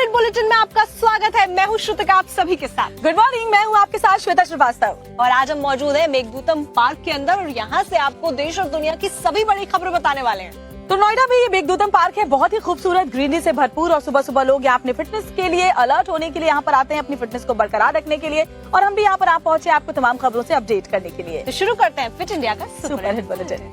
Hit bulletin में आपका स्वागत है। मैं हूँ श्रुतिका आप सभी के साथ। गुड मॉर्निंग, मैं हूँ आपके साथ श्वेता श्रीवास्तव और आज हम मौजूद हैं मेघदूतम पार्क के अंदर और यहाँ से आपको देश और दुनिया की सभी बड़ी खबरें बताने वाले हैं। तो नोएडा में ये मेघदूतम पार्क है, बहुत ही खूबसूरत, ग्रीनरी से भरपूर और सुबह सुबह लोग यहाँ अपने फिटनेस के लिए अलर्ट होने के लिए यहाँ पर आते हैं, अपनी फिटनेस को बरकरार रखने के लिए। और हम भी यहाँ पर आप पहुंचे आपको तमाम खबरों से अपडेट करने के लिए। तो शुरू करते हैं फिट इंडिया का सुपर हिट बुलेटिन।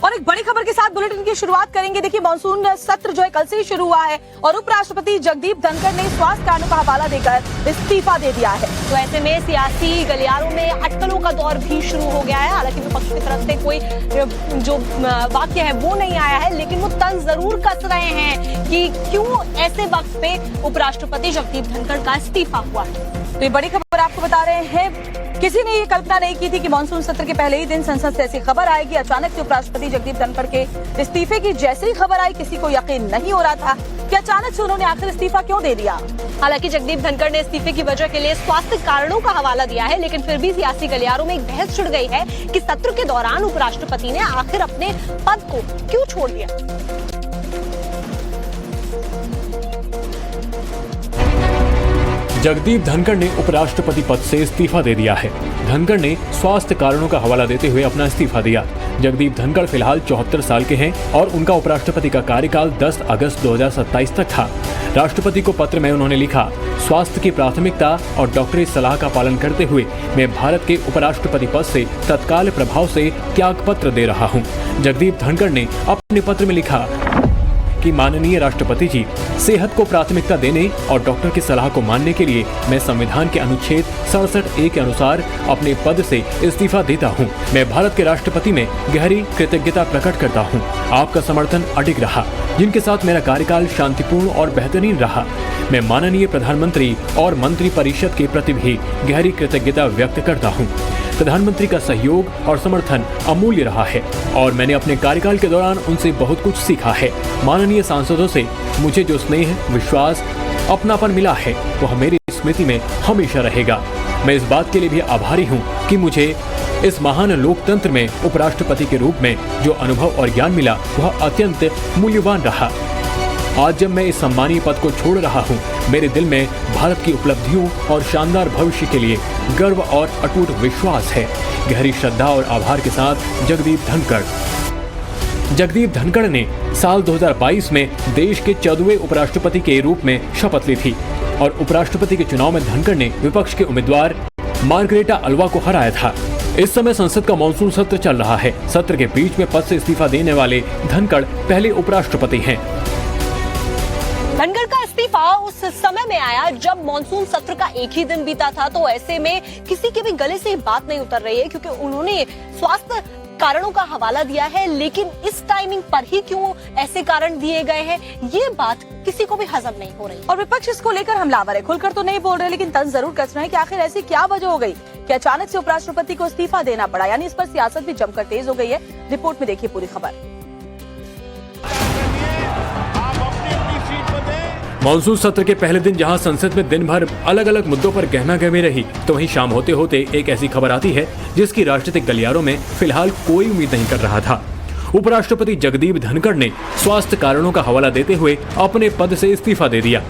और एक बड़ी खबर के साथ बुलेटिन की शुरुआत करेंगे। देखिए, मानसून सत्र जो है कल से ही शुरू हुआ है और उपराष्ट्रपति जगदीप धनखड़ ने स्वास्थ्य कारणों का हवाला देकर इस्तीफा दे दिया है। तो ऐसे में सियासी गलियारों में अटकलों का दौर भी शुरू हो गया है। हालांकि विपक्ष की तरफ से कोई जो वाक्य है वो नहीं आया है, लेकिन वो तंज जरूर कस रहे हैं कि क्यों ऐसे वक्त पे उपराष्ट्रपति जगदीप धनखड़ का इस्तीफा हुआ। तो ये बड़ी खबर आपको बता रहे हैं। किसी ने ये कल्पना नहीं की थी कि मानसून सत्र के पहले ही दिन संसद से ऐसी खबर आएगी। अचानक से उपराष्ट्रपति जगदीप धनखड़ के इस्तीफे की जैसे ही खबर आई, किसी को यकीन नहीं हो रहा था कि अचानक से उन्होंने आखिर इस्तीफा क्यों दे दिया। हालांकि जगदीप धनखड़ ने इस्तीफे की वजह के लिए स्वास्थ्य कारणों का हवाला दिया है, लेकिन फिर भी सियासी गलियारों में एक बहस छिड़ गई है कि सत्र के दौरान उपराष्ट्रपति ने आखिर अपने पद को क्यों छोड़ दिया। जगदीप धनखड़ ने उपराष्ट्रपति पद से इस्तीफा दे दिया है। धनखड़ ने स्वास्थ्य कारणों का हवाला देते हुए अपना इस्तीफा दिया। जगदीप धनखड़ फिलहाल 74 साल के हैं और उनका उपराष्ट्रपति का कार्यकाल 10 अगस्त 2027 तक था। राष्ट्रपति को पत्र में उन्होंने लिखा, स्वास्थ्य की प्राथमिकता और डॉक्टरी सलाह का पालन करते हुए मैं भारत के उपराष्ट्रपति पद से तत्काल प्रभाव से त्याग पत्र दे रहा हूँ। जगदीप धनखड़ ने अपने पत्र में लिखा कि माननीय राष्ट्रपति जी, सेहत को प्राथमिकता देने और डॉक्टर की सलाह को मानने के लिए मैं संविधान के अनुच्छेद 67A के अनुसार अपने पद से इस्तीफा देता हूं। मैं भारत के राष्ट्रपति में गहरी कृतज्ञता प्रकट करता हूं। आपका समर्थन अडिग रहा, जिनके साथ मेरा कार्यकाल शांतिपूर्ण और बेहतरीन रहा। मैं माननीय प्रधानमंत्री और मंत्री परिषद के प्रति भी गहरी कृतज्ञता व्यक्त करता हूँ। प्रधानमंत्री का सहयोग और समर्थन अमूल्य रहा है और मैंने अपने कार्यकाल के दौरान उनसे बहुत कुछ सीखा है। माननीय सांसदों से मुझे जो स्नेह, विश्वास, अपनापन मिला है वह मेरी स्मृति में हमेशा रहेगा। मैं इस बात के लिए भी आभारी हूँ कि मुझे इस महान लोकतंत्र में उपराष्ट्रपति के रूप में जो अनुभव और ज्ञान मिला वह अत्यंत मूल्यवान रहा। आज जब मैं इस सम्मानीय पद को छोड़ रहा हूँ, मेरे दिल में भारत की उपलब्धियों और शानदार भविष्य के लिए गर्व और अटूट विश्वास है। गहरी श्रद्धा और आभार के साथ जगदीप धनखड़। जगदीप धनखड़ ने साल 2022 में देश के 14वें उपराष्ट्रपति के रूप में शपथ ली थी और उपराष्ट्रपति के चुनाव में धनखड़ ने विपक्ष के उम्मीदवार मार्गरेटा अलवा को हराया था। इस समय संसद का मानसून सत्र चल रहा है। सत्र के बीच में पद से इस्तीफा देने वाले धनखड़ पहले उपराष्ट्रपति हैं। धनखड़ का इस्तीफा उस समय में आया जब मानसून सत्र का एक ही दिन बीता था। तो ऐसे में किसी के भी गले से बात नहीं उतर रही है, क्योंकि उन्होंने स्वास्थ्य कारणों का हवाला दिया है, लेकिन इस टाइमिंग पर ही क्यों ऐसे कारण दिए गए हैं, ये बात किसी को भी हजम नहीं हो रही। और विपक्ष इसको लेकर हमलावर है, खुलकर तो नहीं बोल रहे, लेकिन तंज जरूर कस रहे हैं कि आखिर ऐसी क्या वजह हो गई कि अचानक से उपराष्ट्रपति को इस्तीफा देना पड़ा। यानी इस पर सियासत भी जमकर तेज हो गई है। रिपोर्ट में देखिए पूरी खबर। मानसून सत्र के पहले दिन जहां संसद में दिन भर अलग अलग मुद्दों पर गहमागहमी रही, तो वहीं शाम होते होते एक ऐसी खबर आती है जिसकी राजनीतिक गलियारों में फिलहाल कोई उम्मीद नहीं कर रहा था। उपराष्ट्रपति जगदीप धनखड़ ने स्वास्थ्य कारणों का हवाला देते हुए अपने पद से इस्तीफा दे दिया।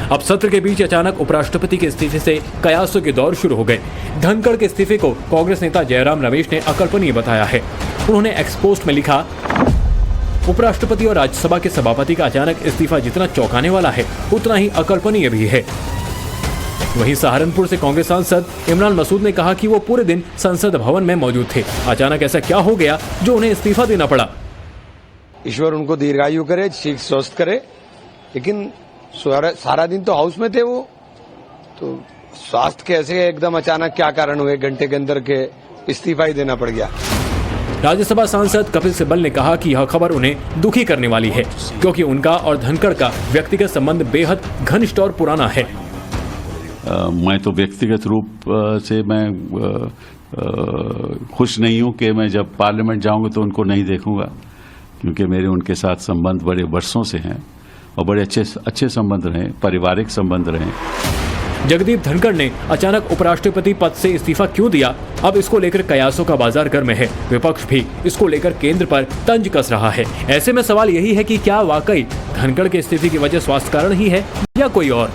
अब सत्र के बीच अचानक उपराष्ट्रपति के इस्तीफे से कयासों के दौर शुरू हो गए। धनखड़ के इस्तीफे को कांग्रेस नेता जयराम रमेश ने अकल्पनीय बताया है। उन्होंने एक्स पोस्ट में लिखा, उपराष्ट्रपति और राज्यसभा के सभापति का अचानक इस्तीफा जितना चौंकाने वाला है, उतना ही अकल्पनीय भी है। वहीं सहारनपुर से कांग्रेस सांसद इमरान मसूद ने कहा कि वो पूरे दिन संसद भवन में मौजूद थे। अचानक ऐसा क्या हो गया जो उन्हें इस्तीफा देना पड़ा। ईश्वर उनको दीर्घायु करे, ठीक स्वस्थ करे, लेकिन सारा दिन तो हाउस में थे वो, तो स्वास्थ्य कैसे एकदम अचानक क्या कारण हुए, घंटे के अंदर के इस्तीफा ही देना पड़ गया। राज्यसभा सांसद कपिल सिब्बल ने कहा कि यह खबर उन्हें दुखी करने वाली है, क्योंकि उनका और धनखड़ का व्यक्तिगत संबंध बेहद घनिष्ठ और पुराना है। मैं तो व्यक्तिगत रूप से मैं खुश नहीं हूं कि मैं जब पार्लियामेंट जाऊंगा तो उनको नहीं देखूंगा, क्योंकि मेरे उनके साथ संबंध बड़े वर्षों से हैं और बड़े अच्छे संबंध रहे, पारिवारिक संबंध रहे। जगदीप धनखड़ ने अचानक उपराष्ट्रपति पद से इस्तीफा क्यों दिया, अब इसको लेकर कयासों का बाजार गर्म है। विपक्ष भी इसको लेकर केंद्र पर तंज कस रहा है। ऐसे में सवाल यही है कि क्या वाकई धनखड़ के इस्तीफे की वजह स्वास्थ्य कारण ही है या कोई और।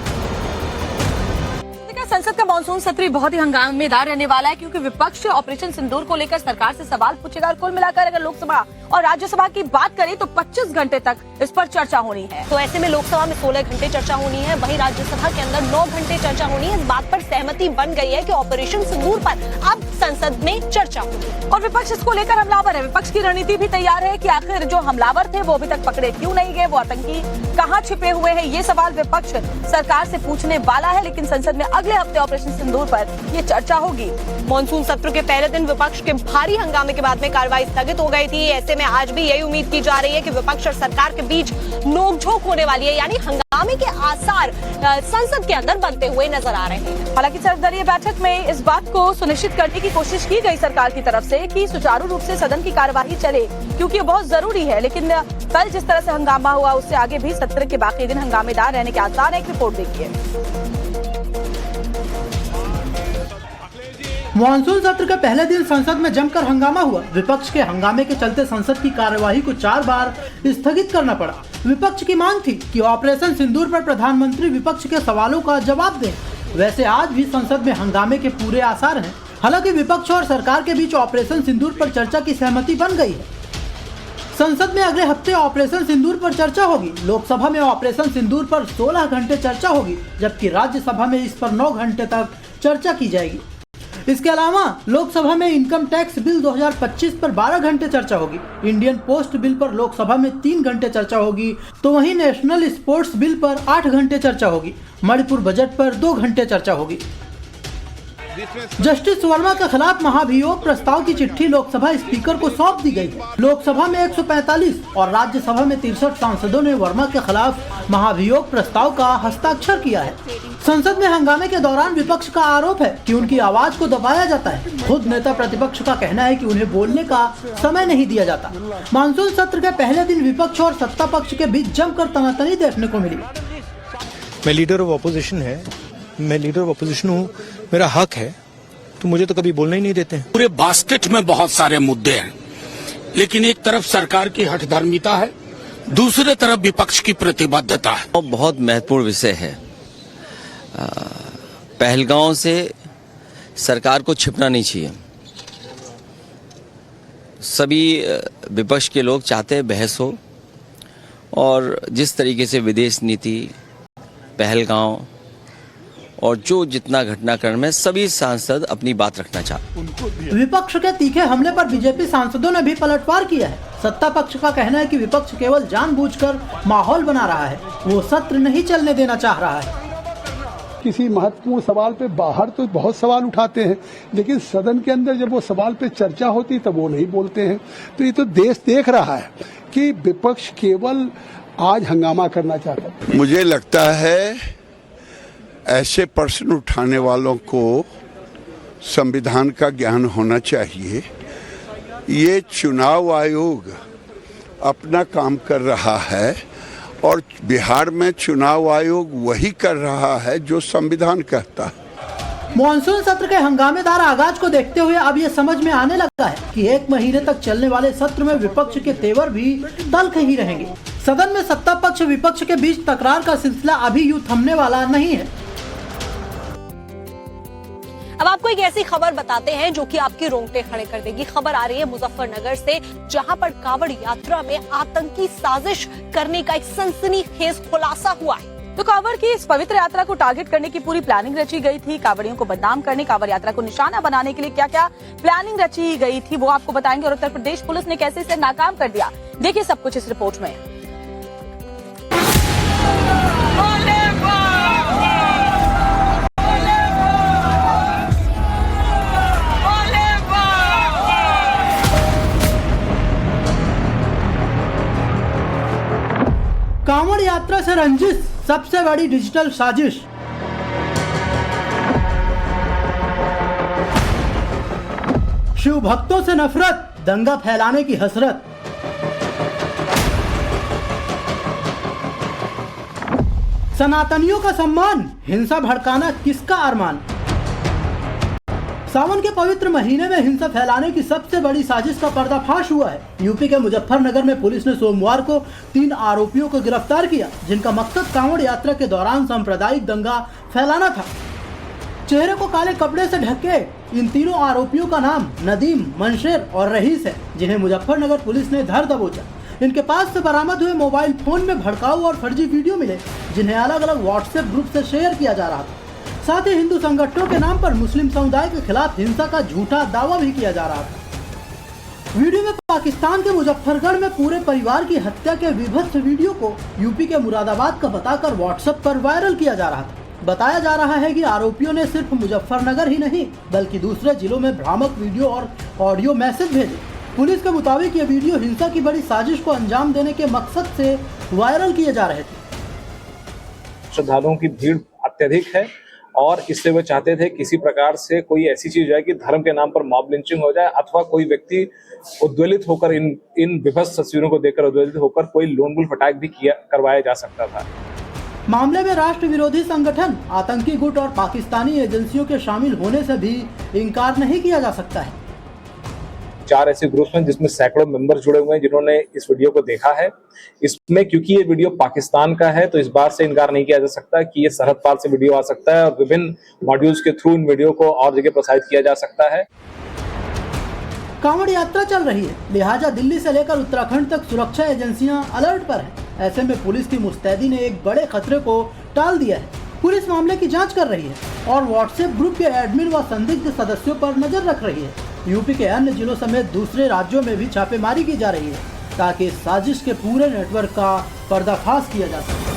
संसद का मानसून सत्र बहुत ही हंगामेदार रहने वाला है, क्योंकि विपक्ष ऑपरेशन सिंदूर को लेकर सरकार से सवाल पूछेगा। और कुल मिलाकर अगर लोकसभा और राज्यसभा की बात करें तो 25 घंटे तक इस पर चर्चा होनी है। तो ऐसे में लोकसभा में 16 घंटे चर्चा होनी है, वहीं राज्यसभा के अंदर 9 घंटे चर्चा होनी है। इस बात पर सहमति बन गई है कि ऑपरेशन सिंदूर पर अब संसद में चर्चा होगी और विपक्ष इसको लेकर हमलावर है। विपक्ष की रणनीति भी तैयार है कि आखिर जो हमलावर थे वो अभी तक पकड़े क्यों नहीं गए, वो आतंकी कहां छिपे हुए हैं। ये सवाल विपक्ष सरकार से पूछने वाला है, लेकिन संसद में अगले हफ्ते ऑपरेशन सिंदूर पर ये चर्चा होगी। मॉनसून सत्र के पहले दिन विपक्ष के भारी हंगामे के बाद में कार्रवाई स्थगित हो गई थी। ऐसे में आज भी यही उम्मीद की जा रही है कि विपक्ष और सरकार के बीच नोकझोंक होने वाली है, यानी हंगामे के आसार संसद के अंदर बनते हुए नजर आ रहे हैं। हालांकि सर्वदलीय बैठक में इस बात को सुनिश्चित करने की कोशिश की गई सरकार की तरफ से कि सुचारू रूप से सदन की कार्यवाही चले, क्योंकि ये बहुत जरूरी है। लेकिन कल जिस तरह से हंगामा हुआ उससे आगे भी सत्र के बाकी दिन हंगामेदार रहने के आसार है। एक रिपोर्ट देखिए। मॉनसून सत्र के पहले दिन संसद में जमकर हंगामा हुआ। विपक्ष के हंगामे के चलते संसद की कार्यवाही को 4 बार स्थगित करना पड़ा। विपक्ष की मांग थी कि ऑपरेशन सिंदूर पर प्रधानमंत्री विपक्ष के सवालों का जवाब दें। वैसे आज भी संसद में हंगामे के पूरे आसार हैं। हालांकि विपक्ष और सरकार के बीच ऑपरेशन सिंदूर पर चर्चा की सहमति बन गई है। संसद में अगले हफ्ते ऑपरेशन सिंदूर पर चर्चा होगी। लोकसभा में ऑपरेशन सिंदूर पर 16 घंटे चर्चा होगी, जबकि राज्यसभा में इस पर 9 घंटे तक चर्चा की जाएगी। इसके अलावा लोकसभा में इनकम टैक्स बिल 2025 पर 12 घंटे चर्चा होगी। इंडियन पोस्ट बिल पर लोकसभा में 3 घंटे चर्चा होगी, तो वहीं नेशनल स्पोर्ट्स बिल पर 8 घंटे चर्चा होगी। मणिपुर बजट पर 2 घंटे चर्चा होगी। जस्टिस वर्मा के खिलाफ महाभियोग प्रस्ताव की चिट्ठी लोकसभा स्पीकर को सौंप दी गई। लोकसभा में 145 और राज्यसभा में 63 सांसदों ने वर्मा के खिलाफ महाभियोग प्रस्ताव का हस्ताक्षर किया है। संसद में हंगामे के दौरान विपक्ष का आरोप है कि उनकी आवाज को दबाया जाता है। खुद नेता प्रतिपक्ष का कहना है कि उन्हें बोलने का समय नहीं दिया जाता। मानसून सत्र के पहले दिन विपक्ष और सत्ता पक्ष के बीच जमकर तनातनी देखने को मिली। मैं लीडर ऑफ अपोजिशन हूँ, मेरा हक है, तो मुझे तो कभी बोलना ही नहीं देते हैं। पूरे बास्केट में बहुत सारे मुद्दे हैं, लेकिन एक तरफ सरकार की हठधर्मिता है, दूसरे तरफ विपक्ष की प्रतिबद्धता है। बहुत महत्वपूर्ण विषय है। पहलगांव से सरकार को छिपना नहीं चाहिए। सभी विपक्ष के लोग चाहते हैं बहस हो, और जिस तरीके से विदेश नीति, पहलगांव और जो जितना घटनाक्रम में सभी सांसद अपनी बात रखना चाहते। विपक्ष के तीखे हमले पर बीजेपी सांसदों ने भी पलटवार किया है। सत्ता पक्ष का कहना है कि विपक्ष केवल जानबूझकर माहौल बना रहा है, वो सत्र नहीं चलने देना चाह रहा है। किसी महत्वपूर्ण सवाल पे बाहर तो बहुत सवाल उठाते हैं, लेकिन सदन के अंदर जब वो सवाल पे चर्चा होती तब वो नहीं बोलते हैं। तो ये तो देश देख रहा है कि विपक्ष केवल आज हंगामा करना चाहता है। मुझे लगता है ऐसे प्रश्न उठाने वालों को संविधान का ज्ञान होना चाहिए। ये चुनाव आयोग अपना काम कर रहा है, और बिहार में चुनाव आयोग वही कर रहा है जो संविधान कहता है। मॉनसून सत्र के हंगामेदार आगाज को देखते हुए अब ये समझ में आने लगा है कि 1 महीने तक चलने वाले सत्र में विपक्ष के तेवर भी तल्ख ही रहेंगे। सदन में सत्ता पक्ष विपक्ष के बीच तकरार का सिलसिला अभी यूं थमने वाला नहीं है। अब आपको एक ऐसी खबर बताते हैं जो कि आपके रोंगटे खड़े कर देगी। खबर आ रही है मुजफ्फरनगर से, जहां पर कांवड़ यात्रा में आतंकी साजिश करने का एक सनसनीखेज खुलासा हुआ है। तो कांवड़ की इस पवित्र यात्रा को टारगेट करने की पूरी प्लानिंग रची गई थी। कांवड़ियों को बदनाम करने, कांवड़ यात्रा को निशाना बनाने के लिए क्या क्या प्लानिंग रची गई थी वो आपको बताएंगे, और उत्तर प्रदेश पुलिस ने कैसे इसे नाकाम कर दिया, देखिए सब कुछ इस रिपोर्ट में। कांवड़ यात्रा से रंजिश, सबसे बड़ी डिजिटल साजिश। शिव भक्तों से नफरत, दंगा फैलाने की हसरत। सनातनियों का सम्मान, हिंसा भड़काना किसका अरमान। सावन के पवित्र महीने में हिंसा फैलाने की सबसे बड़ी साजिश का पर्दाफाश हुआ है। यूपी के मुजफ्फरनगर में पुलिस ने सोमवार को 3 आरोपियों को गिरफ्तार किया, जिनका मकसद कांवड़ यात्रा के दौरान सांप्रदायिक दंगा फैलाना था। चेहरे को काले कपड़े से ढके इन तीनों आरोपियों का नाम नदीम, मंशेर और रईस है, जिन्हें मुजफ्फरनगर पुलिस ने धर दबोचा। इनके पास से बरामद हुए मोबाइल फोन में भड़काऊ और फर्जी वीडियो मिले, जिन्हें अलग अलग व्हाट्सएप ग्रुप से शेयर किया जा रहा था। साथ ही हिंदू संगठनों के नाम पर मुस्लिम समुदाय के खिलाफ हिंसा का झूठा दावा भी किया जा रहा था। वीडियो में पाकिस्तान के मुजफ्फरगढ़ में पूरे परिवार की हत्या के विभत्स वीडियो को यूपी के मुरादाबाद का बताकर व्हाट्सएप पर वायरल किया जा रहा था। बताया जा रहा है कि आरोपियों ने सिर्फ मुजफ्फरनगर ही नहीं बल्कि दूसरे जिलों में भ्रामक वीडियो और ऑडियो मैसेज भेजे। पुलिस के मुताबिक ये वीडियो हिंसा की बड़ी साजिश को अंजाम देने के मकसद से वायरल किए जा रहे थे। श्रद्धालुओं की भीड़ अत्यधिक है और इसलिए वे चाहते थे किसी प्रकार से कोई ऐसी चीज जाए कि धर्म के नाम पर मॉब लिंचिंग हो जाए अथवा कोई व्यक्ति उद्वेलित होकर इन विभत्स तस्वीरों को देखकर उद्वेलित होकर कोई लोन वुल्फ अटैक भी करवाया जा सकता था। मामले में राष्ट्र विरोधी संगठन, आतंकी गुट और पाकिस्तानी एजेंसियों के शामिल होने से भी इनकार नहीं किया जा सकता है। 4 ऐसे ग्रुप्स हैं जिसमें सैकड़ों मेंबर जुड़े हुए हैं जिन्होंने इस वीडियो को देखा है। इसमें क्योंकि ये वीडियो पाकिस्तान का है तो इस बात से इनकार नहीं किया जा सकता कि ये सरहद पार से वीडियो आ सकता है और विभिन्न मॉड्यूल्स के थ्रू इन वीडियो को और जगह प्रसारित किया जा सकता है। कांवड़ यात्रा चल रही है, लिहाजा दिल्ली से लेकर उत्तराखंड तक सुरक्षा एजेंसियां अलर्ट पर हैं। ऐसे में पुलिस की मुस्तैदी ने एक बड़े खतरे को टाल दिया है। पुलिस मामले की जांच कर रही है और व्हाट्सएप ग्रुप के एडमिन व संदिग्ध सदस्यों पर नजर रख रही है। यूपी के अन्य जिलों समेत दूसरे राज्यों में भी छापेमारी की जा रही है ताकि इस साजिश के पूरे नेटवर्क का पर्दाफाश किया जा सके।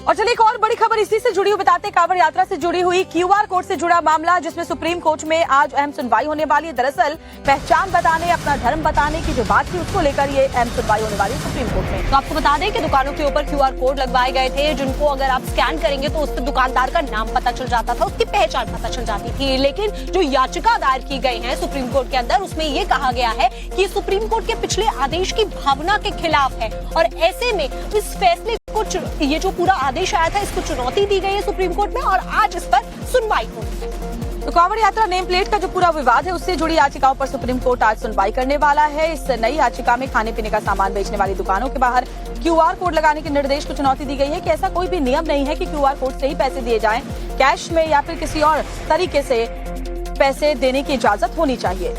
और चलिए एक और बड़ी खबर इसी से जुड़ी हुई बताते हैं। कांवड़ यात्रा से जुड़ी हुई क्यूआर कोड से जुड़ा मामला जिसमें सुप्रीम कोर्ट में आज अहम सुनवाई होने वाली है। दरअसल पहचान बताने, अपना धर्म बताने की जो बात थी उसको लेकर ये अहम सुनवाई होने वाली है सुप्रीम कोर्ट में। तो आपको बता दें कि दुकानों के ऊपर क्यूआर कोड लगवाए गए थे, जिनको अगर आप स्कैन करेंगे तो उससे दुकानदार का नाम पता चल जाता था, उसकी पहचान पता चल जाती थी। लेकिन जो याचिका दायर की गई है सुप्रीम कोर्ट के अंदर, उसमें ये कहा गया है कि सुप्रीम कोर्ट के पिछले आदेश की भावना के खिलाफ है और ऐसे में इस फैसले ये जो पूरा आदेश आया था इसको चुनौती दी गई है सुप्रीम कोर्ट में और आज इस पर सुनवाई होनी है। तो कांवड़ यात्रा नेम प्लेट का जो पूरा विवाद है उससे जुड़ी याचिकाओं पर सुप्रीम कोर्ट आज सुनवाई करने वाला है। इस नई याचिका में खाने पीने का सामान बेचने वाली दुकानों के बाहर क्यूआर कोड लगाने के निर्देश को चुनौती दी गई है कि ऐसा कोई भी नियम नहीं है कि क्यूआर कोड से ही पैसे दिए जाएं, कैश में या फिर किसी और तरीके से पैसे देने की इजाजत होनी चाहिए।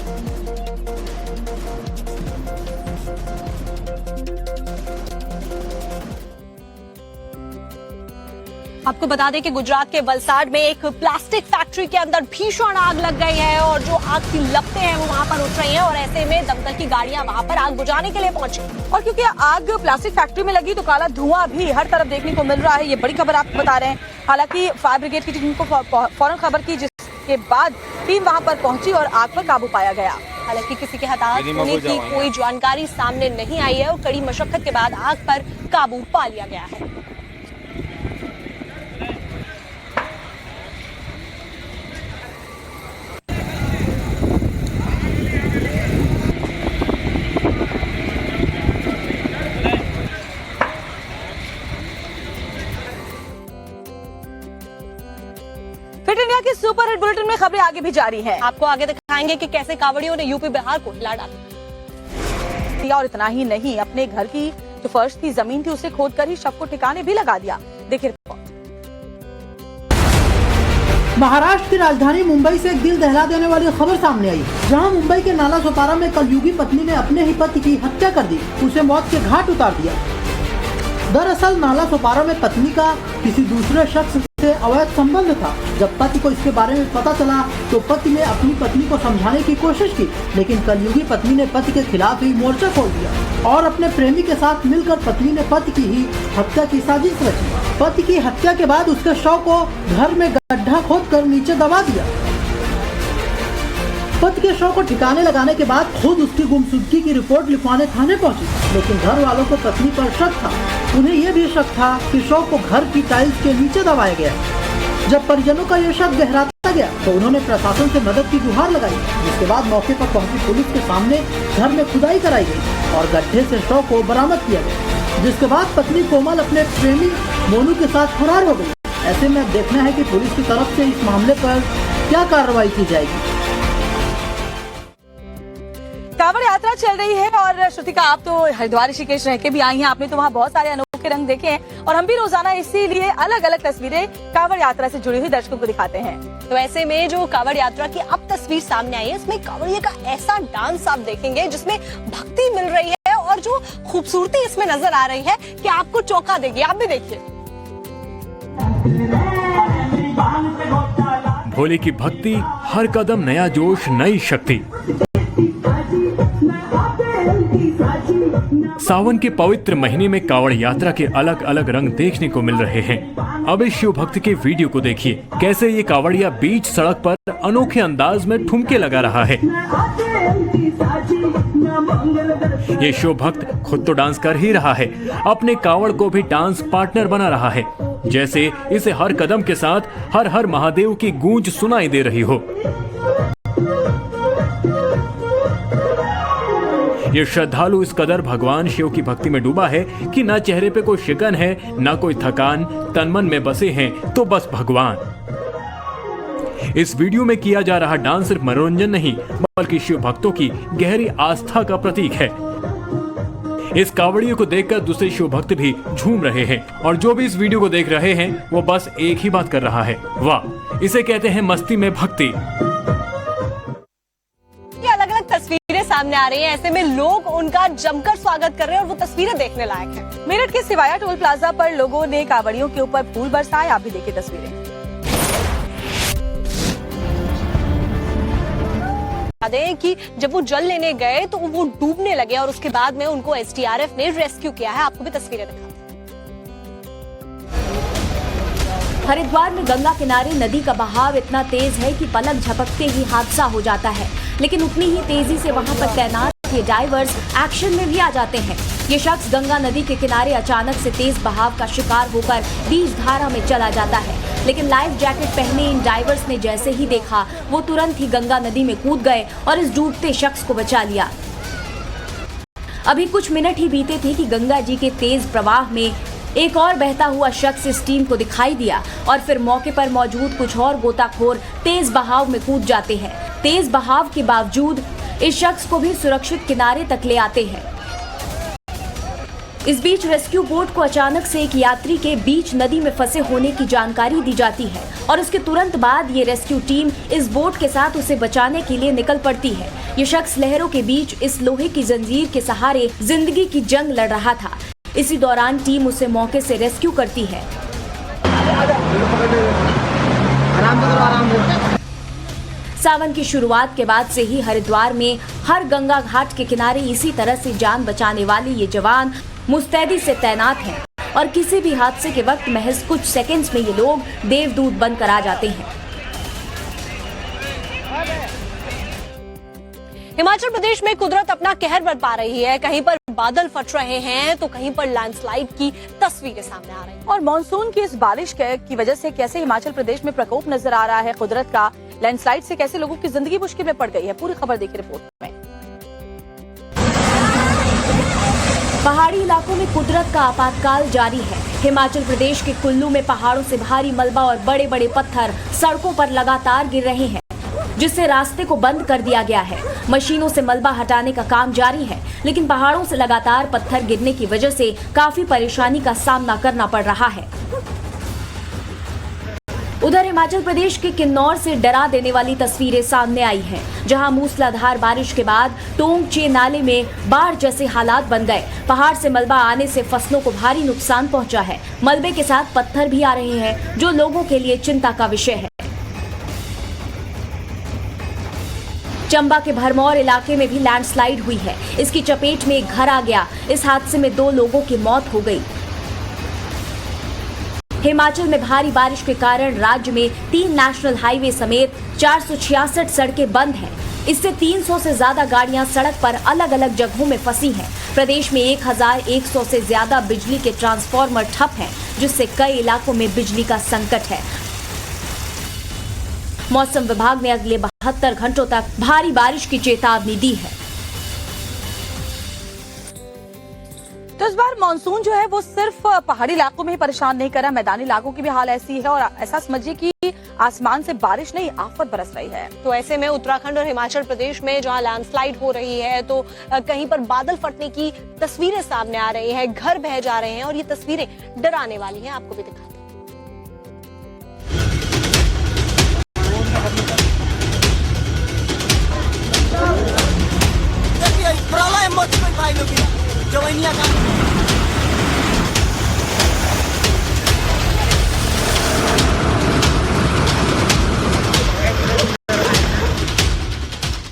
आपको बता दें कि गुजरात के वलसाड में एक प्लास्टिक फैक्ट्री के अंदर भीषण आग लग गई है और जो आग की लपटें हैं वो वहां पर उठ रही हैं और ऐसे में दमकल की गाड़ियां वहां पर आग बुझाने के लिए पहुंची। और क्योंकि आग प्लास्टिक फैक्ट्री में लगी तो काला धुआं भी हर तरफ देखने को मिल रहा है। ये बड़ी खबर आपको बता रहे हैं। हालांकि फायर ब्रिगेड की टीम को फौरन खबर की, जिसके बाद टीम वहां पर पहुंची और आग पर काबू पाया गया। हालांकि किसी के हताहत होने की कोई जानकारी सामने नहीं आई है और कड़ी मशक्कत के बाद आग पर काबू पा लिया गया है। फिट इंडिया की सुपर हिट बुलेटिन में खबरें आगे भी जारी हैं। आपको आगे दिखाएंगे कि कैसे कांवड़ियों ने यूपी बिहार को हिला डाला। और इतना ही नहीं, अपने घर की जो फर्श की जमीन थी उसे खोदकर ही शव को ठिकाने भी लगा दिया। देखिए महाराष्ट्र की राजधानी मुंबई से एक दिल दहला देने वाली खबर सामने आई, जहां मुंबई के नाला सोपारा में कलयुगी पत्नी ने अपने ही पति की हत्या कर दी, उसे मौत के घाट उतार दिया। दरअसल नाला सोपारा में पत्नी का किसी दूसरे शख्स से अवैध संबंध था। जब पति को इसके बारे में पता चला तो पति ने अपनी पत्नी को समझाने की कोशिश की, लेकिन कलयुगी पत्नी ने पति के खिलाफ ही मोर्चा खोल दिया और अपने प्रेमी के साथ मिलकर पत्नी ने पति की ही हत्या की साजिश रची। पति की हत्या के बाद उसके शव को घर में गड्ढा खोदकर नीचे दबा दिया। पति के शव को ठिकाने लगाने के बाद खुद उसकी गुमशुदगी की रिपोर्ट लिखवाने थाने पहुंची, लेकिन घर वालों को पत्नी पर शक था। उन्हें यह भी शक था कि शव को घर की टाइल्स के नीचे दबाया गया। जब परिजनों का यह शक गहराता गया तो उन्होंने प्रशासन से मदद की गुहार लगाई, जिसके बाद मौके पर पहुंची पुलिस के सामने घर में खुदाई कराई गई और गड्ढे से शव को बरामद किया गया। जिसके बाद पत्नी कोमल अपने प्रेमी मोनू के साथ फरार हो गई। ऐसे में अब देखना है कि पुलिस की तरफ से इस मामले पर क्या कार्रवाई की जाएगी। कांवड़ यात्रा चल रही है और श्रुतिका, आप तो हरिद्वार ऋषिकेश रह के भी आई हैं, आपने तो वहाँ बहुत सारे अनोखे रंग देखे हैं और हम भी रोजाना इसीलिए अलग अलग तस्वीरें कांवड़ यात्रा से जुड़ी हुई दर्शकों को दिखाते हैं। तो ऐसे में जो कांवड़ यात्रा की अब तस्वीर सामने आई है, इसमें कांवड़िये का ऐसा डांस आप देखेंगे जिसमें भक्ति मिल रही है और जो खूबसूरती इसमें नजर आ रही है कि आपको चौंका देगी। आप भी देखिए। भोले की भक्ति, हर कदम नया जोश, नई शक्ति। सावन के पवित्र महीने में कांवड़ यात्रा के अलग अलग रंग देखने को मिल रहे हैं। अब इस शिव भक्त के वीडियो को देखिए, कैसे ये कांवड़िया बीच सड़क पर अनोखे अंदाज में ठुमके लगा रहा है। ये शिव भक्त खुद तो डांस कर ही रहा है, अपने कांवड़ को भी डांस पार्टनर बना रहा है, जैसे इसे हर कदम के साथ हर हर महादेव की गूंज सुनाई दे रही हो। ये श्रद्धालु इस कदर भगवान शिव की भक्ति में डूबा है कि न चेहरे पे कोई शिकन है, न कोई थकान, तन मन में बसे हैं तो बस भगवान। इस वीडियो में किया जा रहा डांस सिर्फ मनोरंजन नहीं, बल्कि शिव भक्तों की गहरी आस्था का प्रतीक है। इस कांवड़िये को देखकर दूसरे शिव भक्त भी झूम रहे हैं और जो भी इस वीडियो को देख रहे हैं वो बस एक ही बात कर रहा है, वाह, इसे कहते हैं मस्ती में भक्ति। अलग अलग तस्वीरें सामने आ रही हैं, ऐसे में लोग उनका जमकर स्वागत कर रहे हैं और वो तस्वीरें देखने लायक हैं। मेरठ के सिवाया टोल प्लाजा पर लोगों ने कांवड़ियों के ऊपर फूल बरसाए। आप भी देखिए तस्वीरें। दें कि जब वो जल लेने गए तो वो डूबने लगे और उसके बाद में उनको एसडीआरएफ ने रेस्क्यू किया है। आपको भी तस्वीरें दिखाते हैं। हरिद्वार में गंगा किनारे नदी का बहाव इतना तेज है कि पलक झपकते ही हादसा हो जाता है, लेकिन उतनी ही तेजी से वहां पर तैनात ये डाइवर्स एक्शन में भी आ जाते हैं। ये शख्स गंगा नदी के किनारे अचानक से तेज बहाव का शिकार होकर बीच धारा में चला जाता है, लेकिन लाइफ जैकेट पहने इन डाइवर्स ने जैसे ही देखा वो तुरंत ही गंगा नदी में कूद गए और इस डूबते शख्स को बचा लिया। अभी कुछ मिनट ही बीते थे कि गंगा जी के तेज प्रवाह में एक और बहता हुआ शख्स इस टीम को दिखाई दिया और फिर मौके पर मौजूद कुछ और गोताखोर तेज बहाव में कूद जाते हैं। तेज बहाव के बावजूद इस शख्स को भी सुरक्षित किनारे तक ले आते हैं। इस बीच रेस्क्यू बोट को अचानक से एक यात्री के बीच नदी में फंसे होने की जानकारी दी जाती है और उसके तुरंत बाद ये रेस्क्यू टीम इस बोट के साथ उसे बचाने के लिए निकल पड़ती है। ये शख्स लहरों के बीच इस लोहे की जंजीर के सहारे जिंदगी की जंग लड़ रहा था। इसी दौरान टीम उसे मौके से रेस्क्यू करती है। सावन की शुरुआत के बाद से ही हरिद्वार में हर गंगा घाट के किनारे इसी तरह से जान बचाने वाले ये जवान मुस्तैदी से तैनात हैं और किसी भी हादसे के वक्त महज कुछ सेकंड्स में ये लोग देवदूत बनकर आ जाते हैं। हिमाचल प्रदेश में कुदरत अपना कहर बरपा रही है। कहीं पर बादल फट रहे हैं तो कहीं पर लैंडस्लाइड की तस्वीरें सामने आ रही हैं। और मानसून की इस बारिश की वजह से कैसे हिमाचल प्रदेश में प्रकोप नजर आ रहा है कुदरत का। लैंडस्लाइड से कैसे लोगों की जिंदगी मुश्किल में पड़ गई है, पूरी खबर देखिए रिपोर्ट में। पहाड़ी इलाकों में कुदरत का आपातकाल जारी है। हिमाचल प्रदेश के कुल्लू में पहाड़ों से भारी मलबा और बड़े बड़े पत्थर सड़कों पर लगातार गिर रहे हैं, जिससे रास्ते को बंद कर दिया गया है। मशीनों से मलबा हटाने का काम जारी है, लेकिन पहाड़ों से लगातार पत्थर गिरने की वजह से काफी परेशानी का सामना करना पड़ रहा है। उधर हिमाचल प्रदेश के किन्नौर से डरा देने वाली तस्वीरें सामने आई हैं, जहां मूसलाधार बारिश के बाद टोंगचे नाले में बाढ़ जैसे हालात बन गए। पहाड़ से मलबा आने से फसलों को भारी नुकसान पहुंचा है। मलबे के साथ पत्थर भी आ रहे हैं, जो लोगों के लिए चिंता का विषय है। चंबा के भरमौर इलाके में भी लैंडस्लाइड हुई है। इसकी चपेट में एक घर आ गया। इस हादसे में 2 लोगों की मौत हो गई। हिमाचल में भारी बारिश के कारण राज्य में 3 नेशनल हाईवे समेत 466 सड़कें बंद हैं। इससे 300 से ज्यादा गाड़ियां सड़क पर अलग अलग जगहों में फंसी हैं। प्रदेश में 1100 से ज्यादा बिजली के ट्रांसफार्मर ठप हैं, जिससे कई इलाकों में बिजली का संकट है। मौसम विभाग ने अगले 72 घंटों तक भारी बारिश की चेतावनी दी है। तो इस बार मानसून जो है वो सिर्फ पहाड़ी इलाकों में ही परेशान नहीं कर रहा, मैदानी इलाकों की भी हाल ऐसी है और ऐसा समझिए कि आसमान से बारिश नहीं आफत बरस रही है। तो ऐसे में उत्तराखंड और हिमाचल प्रदेश में जहां लैंडस्लाइड हो रही है तो कहीं पर बादल फटने की तस्वीरें सामने आ रही हैं, घर बह जा रहे हैं और ये तस्वीरें डराने वाली हैं। आपको भी दिखाते हैं।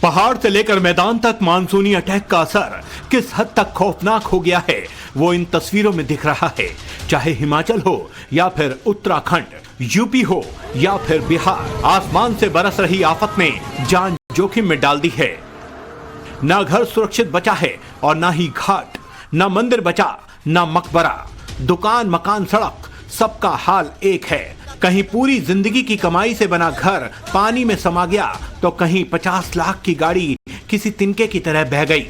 पहाड़ से लेकर मैदान तक मानसूनी अटैक का असर किस हद तक खौफनाक हो गया है वो इन तस्वीरों में दिख रहा है। चाहे हिमाचल हो या फिर उत्तराखंड, यूपी हो या फिर बिहार, आसमान से बरस रही आफत ने जान जोखिम में डाल दी है। ना घर सुरक्षित बचा है और ना ही घाट, ना मंदिर बचा, ना मकबरा, दुकान, मकान, सड़क, सबका हाल एक है। कहीं पूरी जिंदगी की कमाई से बना घर पानी में समा गया तो कहीं 50 लाख की गाड़ी किसी तिनके की तरह बह गई।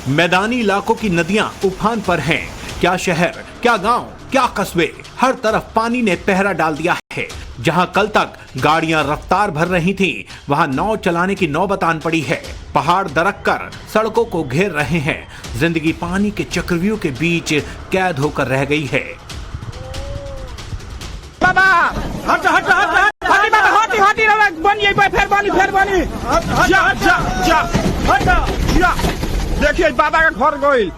मैदानी इलाकों की नदियां उफान पर हैं। क्या शहर, क्या गांव, क्या कस्बे, हर तरफ पानी ने पहरा डाल दिया है। जहां कल तक गाड़ियां रफ्तार भर रही थीं, वहां नाव चलाने की नौबत आन पड़ी है। पहाड़ दरक कर सड़कों को घेर रहे हैं। जिंदगी पानी के चक्रव्यूह के बीच कैद होकर रह गई है। देखिए बाबा का घर गोइल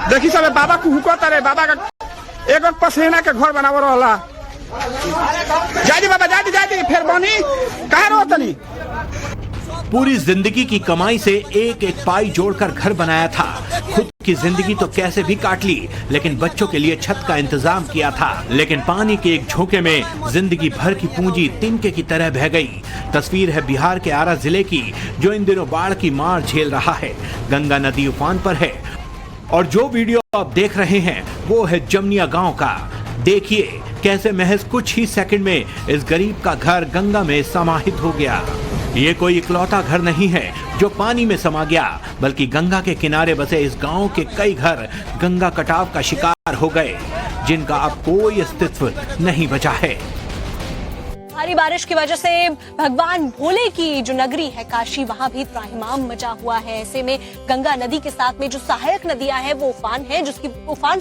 देखी सब बाबा को हुको तारे, बाबा का एक पसेना के घर बनावो रहला। जादी बाबा जादी फिर बनी कहे रो तनी। पूरी जिंदगी की कमाई से एक एक पाई जोड़कर घर बनाया था। खुद की जिंदगी तो कैसे भी काट ली, लेकिन बच्चों के लिए छत का इंतजाम किया था। लेकिन पानी के एक झोंके में जिंदगी भर की पूंजी तिनके की तरह बह गई। तस्वीर है बिहार के आरा जिले की, जो इन दिनों बाढ़ की मार झेल रहा है। गंगा नदी उफान पर है और जो वीडियो आप देख रहे हैं वो है जमनिया गांव का। देखिए कैसे महज कुछ ही सेकंड में इस गरीब का घर गंगा में समाहित हो गया। ये कोई इकलौता घर नहीं है जो पानी में समा गया, बल्कि गंगा के किनारे बसे इस गांव के कई घर गंगा कटाव का शिकार हो गए, जिनका अब कोई अस्तित्व नहीं बचा है। भारी बारिश की वजह से भगवान भोले की जो नगरी है काशी, वहां भी त्राहिमाम मचा हुआ है। ऐसे में गंगा नदी के साथ में जो सहायक नदियां हैं वो उफान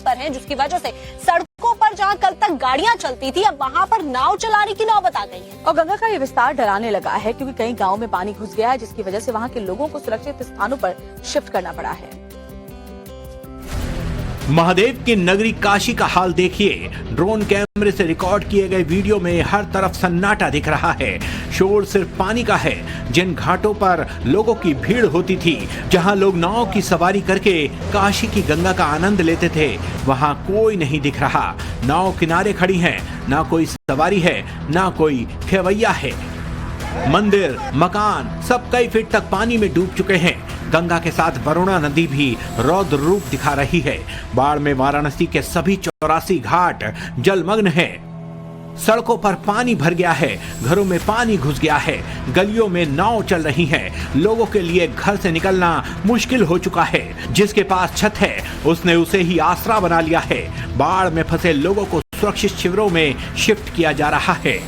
पर हैं, जिसकी वजह से सड़कों पर जहां कल तक गाड़ियां चलती थी, अब वहां पर नाव चलाने की नौबत आ गई है। और गंगा का ये विस्तार डराने लगा है, क्योंकि कई गाँव में पानी घुस गया है, जिसकी वजह से वहाँ के लोगों को सुरक्षित स्थानों पर शिफ्ट करना पड़ा है। महादेव की नगरी काशी का हाल देखिए। ड्रोन कैमरे से रिकॉर्ड किए गए वीडियो में हर तरफ सन्नाटा दिख रहा है। शोर सिर्फ पानी का है। जिन घाटों पर लोगों की भीड़ होती थी, जहां लोग नाव की सवारी करके काशी की गंगा का आनंद लेते थे, वहां कोई नहीं दिख रहा। नाव किनारे खड़ी है, ना कोई सवारी है, ना कोई खेवैया है। मंदिर, मकान सब कई फीट तक पानी में डूब चुके हैं। गंगा के साथ वरुणा नदी भी रौद्र रूप दिखा रही है। बाढ़ में वाराणसी के सभी 84 घाट जलमग्न है। सड़कों पर पानी भर गया है, घरों में पानी घुस गया है, गलियों में नाव चल रही हैं। लोगों के लिए घर से निकलना मुश्किल हो चुका है। जिसके पास छत है उसने उसे ही आसरा बना लिया है। बाढ़ में फंसे लोगों को सुरक्षित शिविरों में शिफ्ट किया जा रहा है।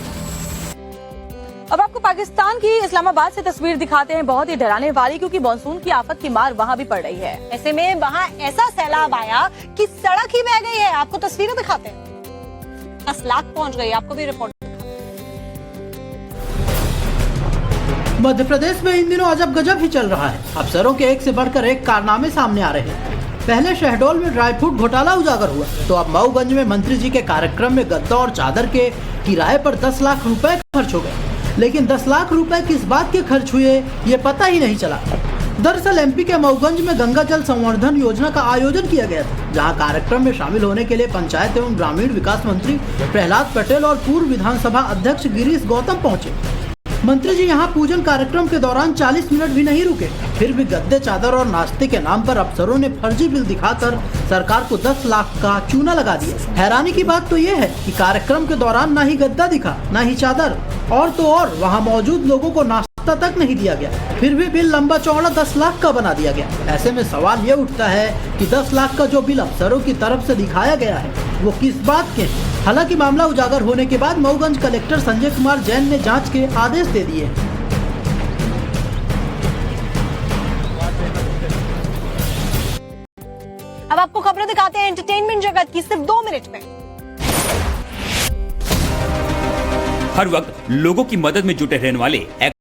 अब आपको पाकिस्तान की इस्लामाबाद से तस्वीर दिखाते हैं, बहुत ही डराने वाली, क्योंकि मानसून की आफत की मार वहाँ भी पड़ रही है। ऐसे में वहाँ ऐसा सैलाब आया कि सड़क ही बह गई है। आपको तस्वीरें दिखाते हैं, 10 लाख पहुंच गई। आपको भी रिपोर्ट। मध्य प्रदेश में इन दिनों अजब गजब ही चल रहा है। अफसरों के एक से बढ़कर एक कारनामे सामने आ रहे हैं। पहले शहडोल में ड्राई फ्रूट घोटाला उजागर हुआ, तो अब मऊगंज में मंत्री जी के कार्यक्रम में गद्दा और चादर के किराए पर 10 लाख रुपए खर्च हो गए। लेकिन 10 लाख रुपए किस बात के खर्च हुए ये पता ही नहीं चला। दरअसल एमपी के मऊगंज में गंगा जल संवर्धन योजना का आयोजन किया गया था, जहां कार्यक्रम में शामिल होने के लिए पंचायत एवं ग्रामीण विकास मंत्री प्रहलाद पटेल और पूर्व विधानसभा अध्यक्ष गिरीश गौतम पहुंचे। मंत्री जी यहाँ पूजन कार्यक्रम के दौरान 40 मिनट भी नहीं रुके, फिर भी गद्दे, चादर और नाश्ते के नाम पर अफसरों ने फर्जी बिल दिखाकर सरकार को 10 लाख का चूना लगा दिया। हैरानी की बात तो ये है कि कार्यक्रम के दौरान ना ही गद्दा दिखा, ना ही चादर, और तो और वहाँ मौजूद लोगों को नाश्ता तक नहीं दिया गया, फिर भी बिल लंबा चौड़ा 10 लाख का बना दिया गया। ऐसे में सवाल ये उठता है कि 10 लाख का जो बिल अफसरों की तरफ से दिखाया गया है वो किस बात के हैं। हालांकि मामला उजागर होने के बाद मऊगंज कलेक्टर संजय कुमार जैन ने जांच के आदेश दे दिए। अब आपको खबरें दिखाते हैं एंटरटेनमेंट जगत की सिर्फ 2 मिनट में। हर वक्त लोगों की मदद में जुटे रहने वाले